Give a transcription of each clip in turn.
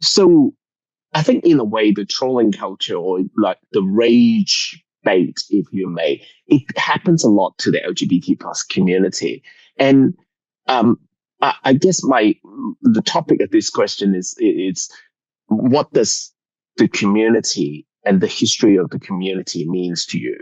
So I think in a way, the trolling culture or like the rage bait, if you may, it happens a lot to the LGBT plus community. And um, I guess the topic of this question is it's what does the community and the history of the community means to you?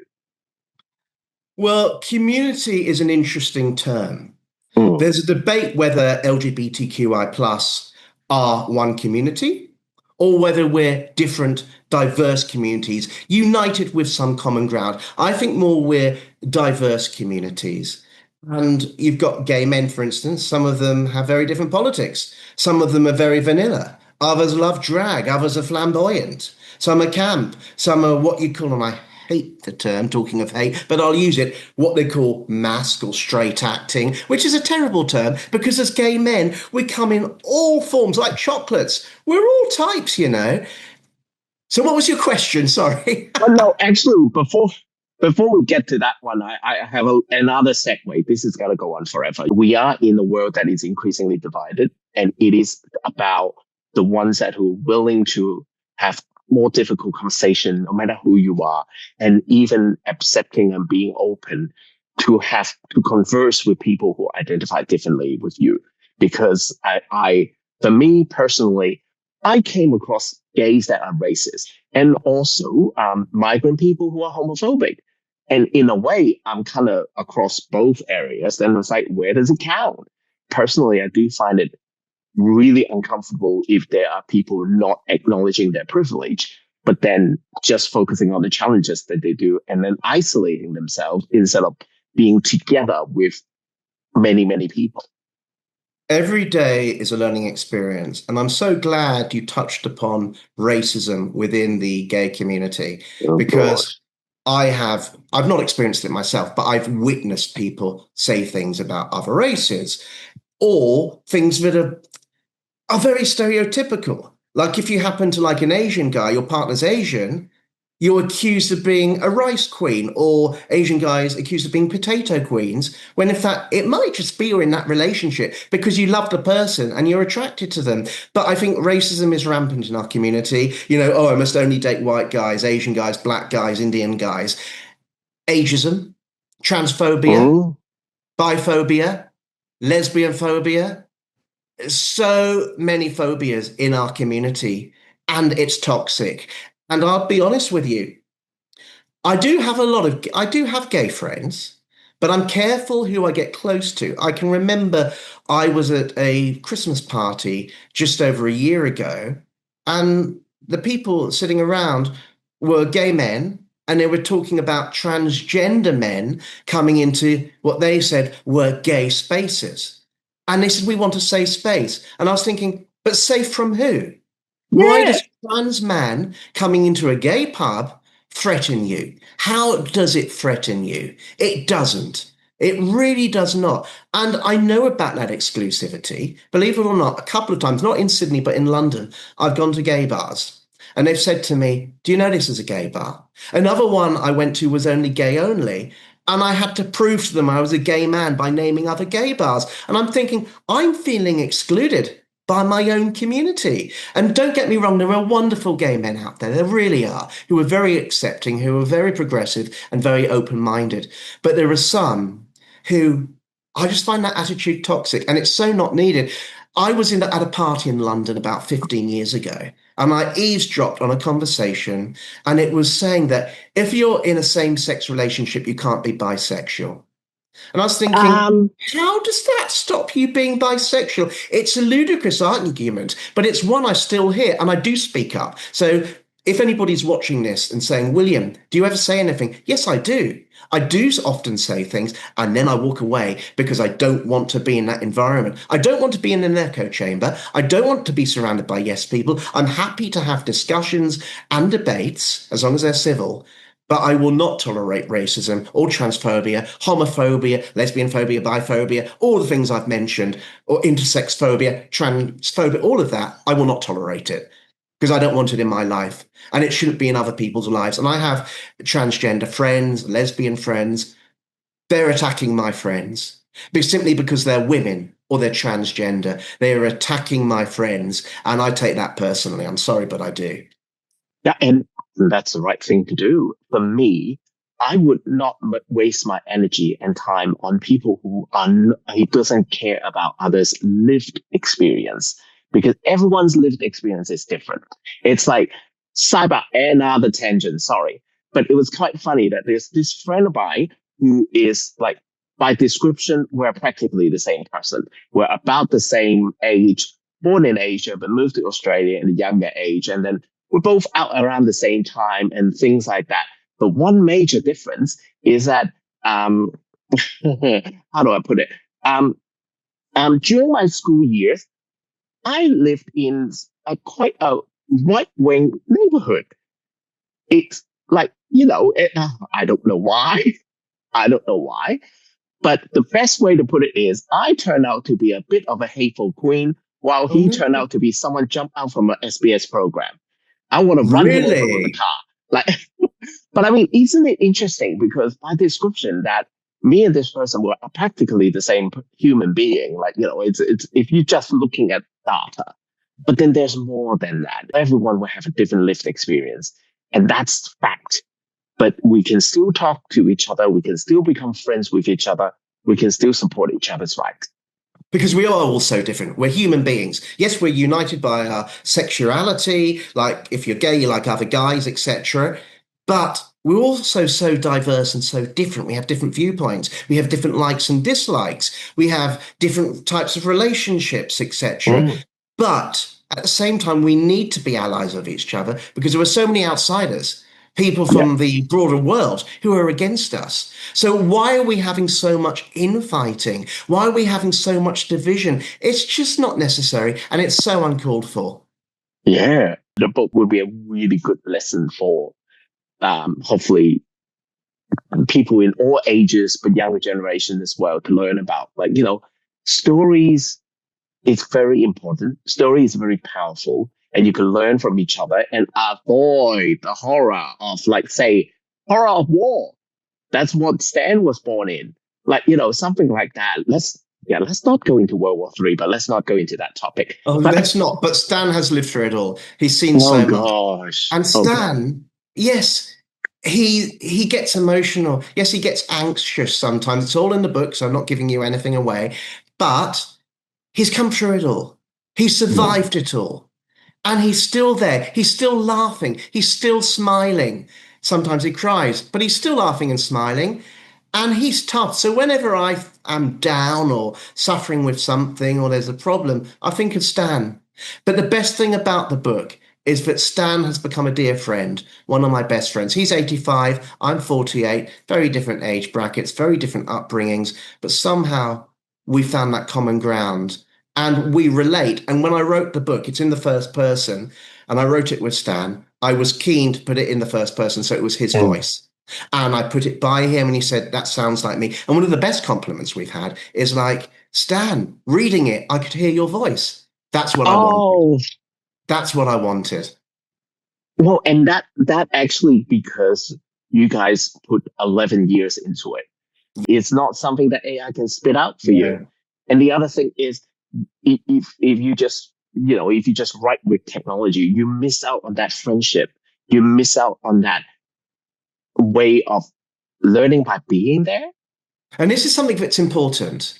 Well, community is an interesting term. Mm, There's a debate whether LGBTQI plus are one community or whether we're different, diverse communities united with some common ground. I think more we're diverse communities. And you've got gay men, for instance. Some of them have very different politics. Some of them are very vanilla. Others love drag. Others are flamboyant. Some are camp. Some are what you call, and I hate the term, talking of hate, but I'll use it, what they call mask or straight acting, which is a terrible term because as gay men, we come in all forms like chocolates. We're all types, you know. So what was your question? Sorry. but no, actually, before we get to that one, I have another segue. This is gonna go on forever. We are in a world that is increasingly divided, and it is about the ones that who are willing to have more difficult conversation, no matter who you are, and even accepting and being open to have to converse with people who identify differently with you. Because for me personally, I came across gays that are racist and also migrant people who are homophobic. And in a way, I'm kind of across both areas. And it's like, where does it count? Personally, I do find it really uncomfortable if there are people not acknowledging their privilege, but then just focusing on the challenges that they do and then isolating themselves instead of being together with many, many people. Every day is a learning experience, and I'm so glad you touched upon racism within the gay community Oh, God. because I've not experienced it myself, but I've witnessed people say things about other races or things that are very stereotypical. Like if you happen to like an Asian guy, your partner's Asian, you're accused of being a rice queen, or Asian guys accused of being potato queens, when in fact it might just be you're in that relationship because you love the person and you're attracted to them. But I think racism is rampant in our community. You know, oh, I must only date white guys, Asian guys, black guys, Indian guys. Ageism, transphobia, Mm. biphobia, lesbian phobia, so many phobias in our community, and it's toxic. And I'll be honest with you, I do have gay friends, but I'm careful who I get close to. I can remember I was at a Christmas party just over a year ago, and the people sitting around were gay men, and they were talking about transgender men coming into what they said were gay spaces. And they said, we want a safe space. And I was thinking, but safe from who? Why Yeah. does a trans man coming into a gay pub threaten you? How does it threaten you? It doesn't. It really does not. And I know about that exclusivity. Believe it or not, a couple of times, not in Sydney, but in London, I've gone to gay bars. And they've said to me, do you know this is a gay bar? Another one I went to was only gay only. And I had to prove to them I was a gay man by naming other gay bars. And I'm thinking, I'm feeling excluded by my own community. And don't get me wrong, there are wonderful gay men out there. There really are, who are very accepting, who are very progressive and very open-minded. But there are some who I just find that attitude toxic, and it's so not needed. I was at a party in London about 15 years ago, and I eavesdropped on a conversation, and it was saying that if you're in a same-sex relationship, you can't be bisexual. And I was thinking, Um, how does that stop you being bisexual? It's a ludicrous argument, but it's one I still hear, and I do speak up. So if anybody's watching this and saying, William, do you ever say anything? Yes, I do. I do often say things, and then I walk away because I don't want to be in that environment. I don't want to be in an echo chamber. I don't want to be surrounded by yes people. I'm happy to have discussions and debates as long as they're civil. But I will not tolerate racism or transphobia, homophobia, lesbian phobia, biphobia, all the things I've mentioned, or intersex phobia, transphobia, all of that. I will not tolerate it because I don't want it in my life and it shouldn't be in other people's lives. And I have transgender friends, lesbian friends. They're attacking my friends simply because they're women or they're transgender. They are attacking my friends. And I take that personally. I'm sorry, but I do. Yeah, and that's the right thing to do. For me, I would not waste my energy and time on people who doesn't care about others' lived experience, because everyone's lived experience is different. It's like cyber another tangent. Sorry, but it was quite funny that there's this friend of mine who is like, by description, we're practically the same person. We're about the same age, born in Asia, but moved to Australia in a younger age, and then we're both out around the same time and things like that. But one major difference is that, how do I put it? During my school years, I lived in quite a right wing neighborhood. It's like, I don't know why. I don't know why. But the best way to put it is I turned out to be a bit of a hateful queen, while he turned Oh, out to be someone jumped out from an SBS program. I want to run him over with a really? car. Like, but I mean, isn't it interesting? Because by description, that me and this person were practically the same human being. Like, it's if you're just looking at data, but then there's more than that. Everyone will have a different lived experience, and that's fact. But we can still talk to each other. We can still become friends with each other. We can still support each other's rights. Because we are all so different. We're human beings. Yes, we're united by our sexuality, like if you're gay, you like other guys, etc. But we're also so diverse and so different. We have different viewpoints. We have different likes and dislikes. We have different types of relationships, etc. Mm, But at the same time, we need to be allies of each other because there are so many outsiders, people yeah. from the broader world who are against us. So why are we having so much infighting? Why are we having so much division? It's just not necessary, and it's so uncalled for. Yeah. The book will be a really good lesson for, hopefully, people in all ages, but younger generation as well, to learn about. Like, stories is very important. Story is very powerful, and you can learn from each other and avoid the horror of, like, say, horror of war. That's what Stan was born in. Like, something like that. Let's not go into World War III, but let's not go into that topic. Oh, But let's not. But Stan has lived through it all. He's seen oh so much. gosh, And oh god, Stan, yes, he gets emotional. Yes, he gets anxious sometimes. It's all in the book, so I'm not giving you anything away. But he's come through it all. He yeah, survived it all. And he's still there. He's still laughing. He's still smiling. Sometimes he cries, but he's still laughing and smiling. And he's tough. So whenever I am down or suffering with something or there's a problem, I think of Stan. But the best thing about the book is that Stan has become a dear friend, one of my best friends. He's 85, I'm 48, very different age brackets, very different upbringings, but somehow we found that common ground and we relate. And when I wrote the book, it's in the first person, and I wrote it with Stan. I was keen to put it in the first person, so it was his mm. voice. And I put it by him, and he said, "That sounds like me." And one of the best compliments we've had is like, "Stan, reading it, I could hear your voice." That's what I wanted. Oh That's what I wanted. well, and that actually, because you guys put 11 years into it. It's not something that AI can spit out for you. Yeah. And the other thing is, if you just if you just write with technology, you miss out on that friendship. You miss out on that way of learning by being there. And this is something that's important,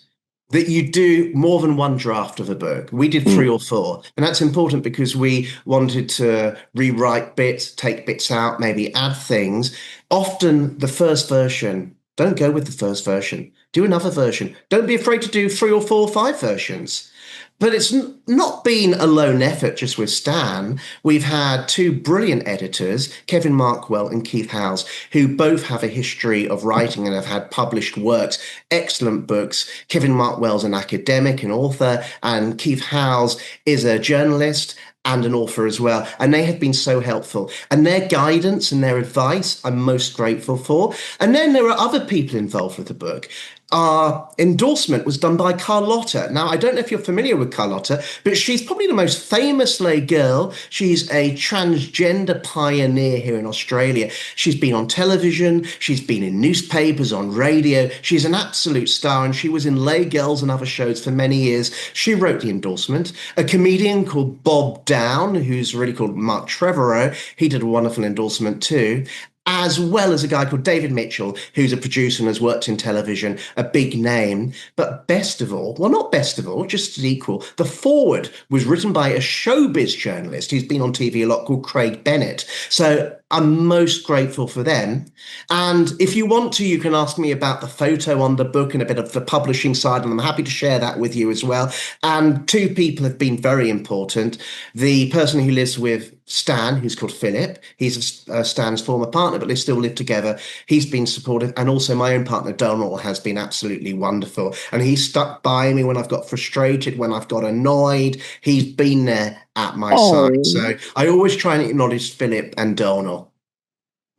that you do more than one draft of a book. We did Mm. 3 or 4, and that's important because we wanted to rewrite bits, take bits out, maybe add things. Often the first version, don't go with the first version. Do another version. Don't be afraid to do 3 or 4 or 5 versions. But it's not been a lone effort just with Stan. We've had 2 brilliant editors, Kevin Markwell and Keith Howes, who both have a history of writing and have had published works, excellent books. Kevin Markwell's an academic, an author, and Keith Howes is a journalist and an author as well. And they have been so helpful. And their guidance and their advice I'm most grateful for. And then there are other people involved with the book. our endorsement was done by Carlotta. Now, I don't know if you're familiar with Carlotta, but she's probably the most famous lay girl. She's a transgender pioneer here in Australia. She's been on television, she's been in newspapers, on radio. She's an absolute star, and she was in Lay Girls and other shows for many years. She wrote the endorsement. A comedian called Bob Down, who's really called Mark Trevorrow, he did a wonderful endorsement too, as well as a guy called David Mitchell, who's a producer and has worked in television, a big name. But best of all, well, not best of all, just as equal, the foreword was written by a showbiz journalist who's been on TV a lot called Craig Bennett. So I'm most grateful for them. And if you want to, you can ask me about the photo on the book and a bit of the publishing side, and I'm happy to share that with you as well. And two people have been very important. The person who lives with Stan, who's called Philip, he's Stan's former partner, but they still live together. He's been supportive. And also my own partner, Donald, has been absolutely wonderful. And he's stuck by me when I've got frustrated, when I've got annoyed. He's been there at my side. Oh, So I always try and acknowledge Philip and Donald.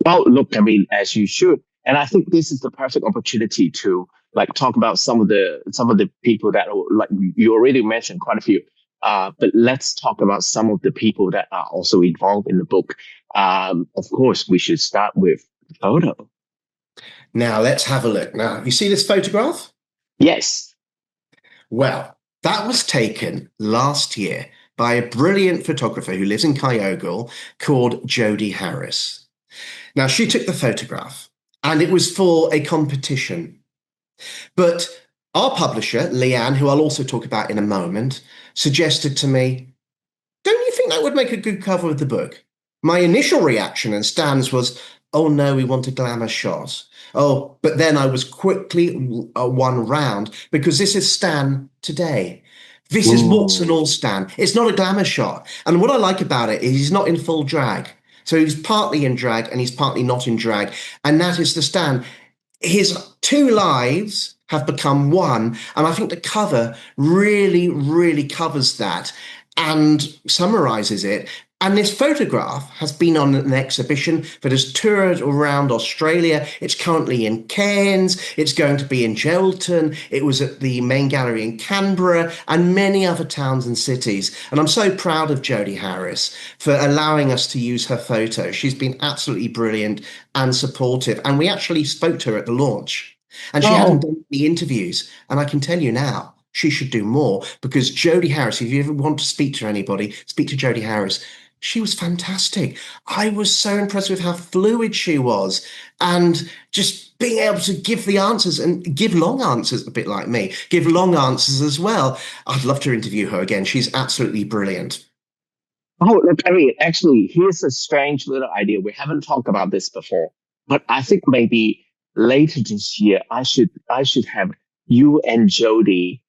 well, look, I mean, as you should, and I think this is the perfect opportunity to like talk about some of the people that are, like you already mentioned quite a few. But let's talk about some of the people that are also involved in the book. Of course, we should start with the photo. Now let's have a look. Now, you see this photograph? Yes. Well, that was taken last year by a brilliant photographer who lives in Kyogle called Jodie Harris. Now, she took the photograph and it was for a competition. But our publisher, Leanne, who I'll also talk about in a moment, suggested to me, don't you think that would make a good cover of the book? My initial reaction and Stan's was, oh no, we want a glamour shot. Oh, but then I was quickly won round because this is Stan today. This is warts and Ooh. all Stan. It's not a glamour shot. And what I like about it is he's not in full drag. So he's partly in drag and he's partly not in drag. And that is the Stan. His two lives have become one. And I think the cover really, really covers that and summarizes it. And this photograph has been on an exhibition that has toured around Australia. It's currently in Cairns. It's going to be in Gelton. It was at the main gallery in Canberra and many other towns and cities. And I'm so proud of Jodie Harris for allowing us to use her photo. She's been absolutely brilliant and supportive. And we actually spoke to her at the launch. And she hadn't Oh, done any interviews. And I can tell you now, she should do more because Jodie Harris, if you ever want to speak to anybody, speak to Jodie Harris. She was fantastic. I was so impressed with how fluid she was and just being able to give the answers and give long answers, a bit like me, give long answers as well. I'd love to interview her again. She's absolutely brilliant. oh, look, I mean, actually, here's a strange little idea. We haven't talked about this before, but I think maybe later this year, I should have you and Jody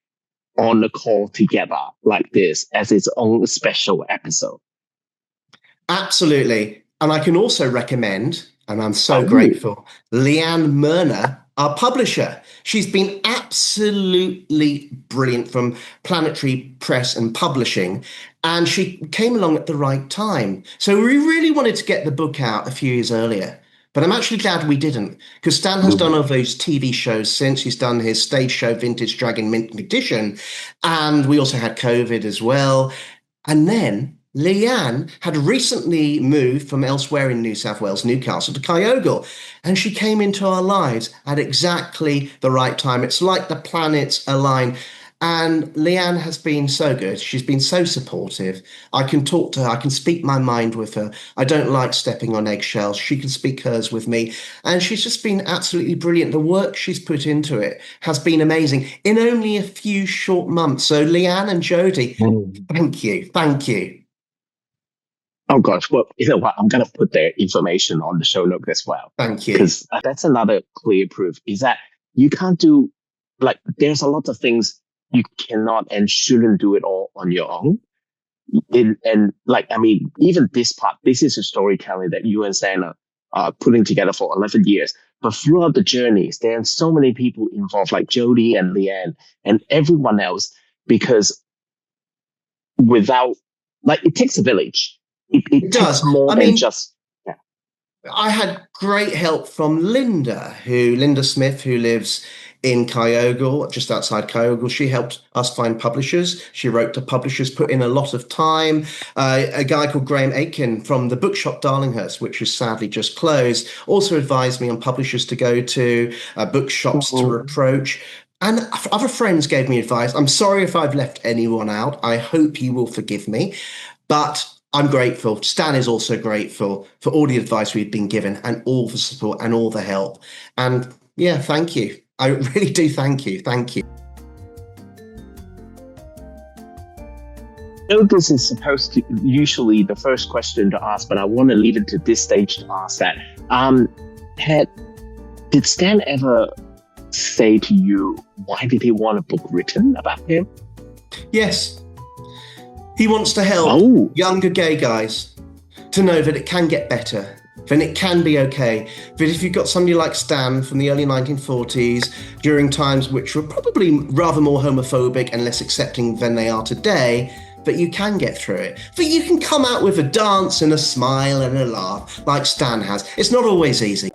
on the call together like this as its own special episode. Absolutely. And I can also recommend, and I'm so Oh, grateful, Leanne Myrna, our publisher. She's been absolutely brilliant from Planetary Press and Publishing, and she came along at the right time. So we really wanted to get the book out a few years earlier. But I'm actually glad we didn't, because Stan has done mm. all those TV shows since. He's done his stage show, Vintage Dragon Mint Edition, and we also had COVID as well. And then Leanne had recently moved from elsewhere in New South Wales, Newcastle, to Kyogle, and she came into our lives at exactly the right time. It's like the planets align. And Leanne has been so good. She's been so supportive. I can talk to her. I can speak my mind with her. I don't like stepping on eggshells. She can speak hers with me. And she's just been absolutely brilliant. The work she's put into it has been amazing in only a few short months. So, Leanne and Jodie, Mm. thank you. Thank you. Oh gosh, well, you know what? I'm gonna put their information on the show note as well, Thank you. because that's another clear proof is that you can't do like there's a lot of things you cannot and shouldn't do it all on your own. And like I mean, even this part, this is a storytelling that you and Santa are putting together for 11 years. But throughout the journeys, there are so many people involved, like Jody and Leanne and everyone else, because without like it takes a village. It It takes does. more I than mean, just yeah. I had great help from Linda Smith, who lives in Kyogle, just outside Kyogle. She helped us find publishers. She wrote to publishers, put in a lot of time. A guy called Graham Aitken from the bookshop Darlinghurst, which has sadly just closed, also advised me on publishers to go to, bookshops to approach. And other friends gave me advice. I'm sorry if I've left anyone out. I hope you will forgive me. But I'm grateful. Stan is also grateful for all the advice we've been given and all the support and all the help. And yeah, thank you. I really do thank you. Thank you. So this is supposed to usually the first question to ask, but I want to leave it to this stage to ask that. Did Stan ever say to you, why did he want a book written about him? Yes. He wants to help younger gay guys to know that it can get better, then it can be okay. That if you've got somebody like Stan from the early 1940s, during times which were probably rather more homophobic and less accepting than they are today, that you can get through it. That you can come out with a dance and a smile and a laugh like Stan has. It's not always easy.